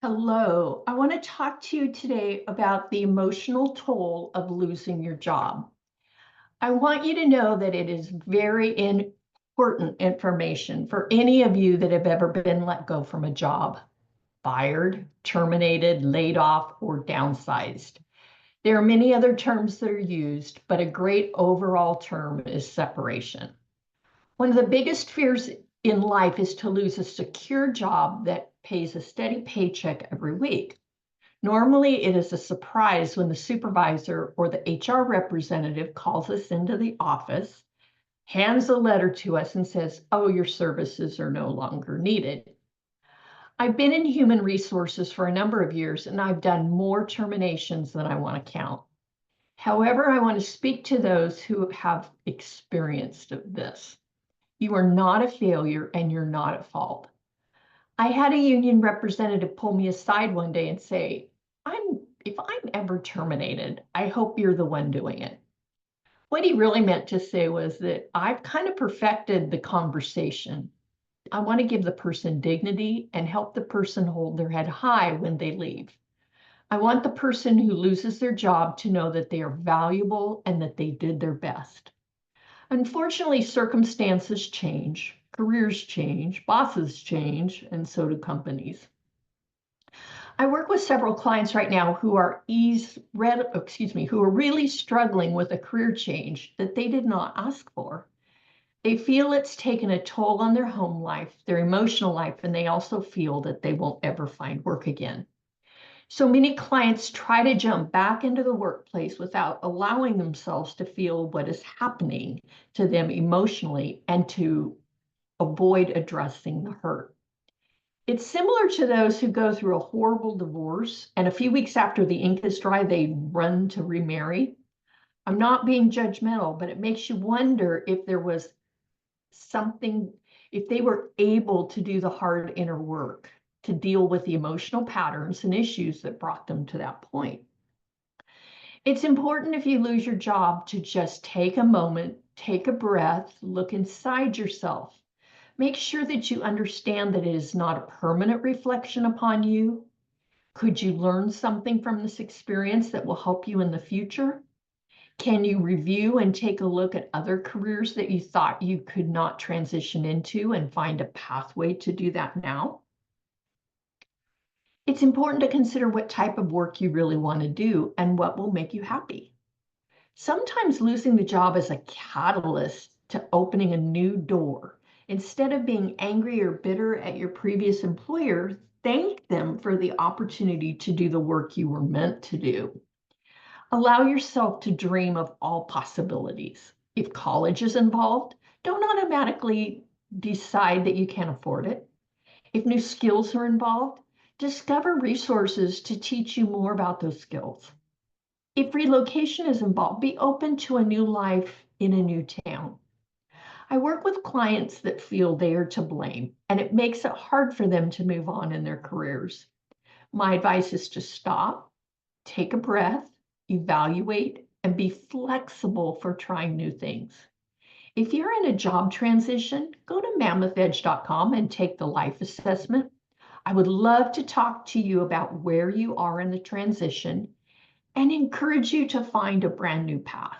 Hello, I want to talk to you today about the emotional toll of losing your job. I want you to know that it is very important information for any of you that have ever been let go from a job, fired, terminated, laid off, or downsized. There are many other terms that are used, but a great overall term is separation. One of the biggest fears in life is to lose a secure job that pays a steady paycheck every week. Normally, it is a surprise when the supervisor or the HR representative calls us into the office, hands a letter to us, and says, "Oh, your services are no longer needed." I've been in human resources for a number of years, and I've done more terminations than I want to count. However, I want to speak to those who have experienced this. You are not a failure and you're not at fault. I had a union representative pull me aside one day and say, if I'm ever terminated, I hope you're the one doing it. What he really meant to say was that I've kind of perfected the conversation. I want to give the person dignity and help the person hold their head high when they leave. I want the person who loses their job to know that they are valuable and that they did their best. Unfortunately, circumstances change, careers change, bosses change, and so do companies. I work with several clients right now who are who are really struggling with a career change that they did not ask for. They feel it's taken a toll on their home life, their emotional life, and they also feel that they won't ever find work again. So many clients try to jump back into the workplace without allowing themselves to feel what is happening to them emotionally and to avoid addressing the hurt. It's similar to those who go through a horrible divorce and a few weeks after the ink is dry, they run to remarry. I'm not being judgmental, but it makes you wonder if there was something, if they were able to do the hard inner work to deal with the emotional patterns and issues that brought them to that point. It's important if you lose your job to just take a moment, take a breath, look inside yourself. Make sure that you understand that it is not a permanent reflection upon you. Could you learn something from this experience that will help you in the future? Can you review and take a look at other careers that you thought you could not transition into and find a pathway to do that now? It's important to consider what type of work you really want to do and what will make you happy. Sometimes losing the job is a catalyst to opening a new door. Instead of being angry or bitter at your previous employer, thank them for the opportunity to do the work you were meant to do. Allow yourself to dream of all possibilities. If college is involved, don't automatically decide that you can't afford it. If new skills are involved, discover resources to teach you more about those skills. If relocation is involved, be open to a new life in a new town. I work with clients that feel they are to blame, and it makes it hard for them to move on in their careers. My advice is to stop, take a breath, evaluate, and be flexible for trying new things. If you're in a job transition, go to mammothedge.com and take the life assessment. I would love to talk to you about where you are in the transition and encourage you to find a brand new path.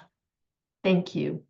Thank you.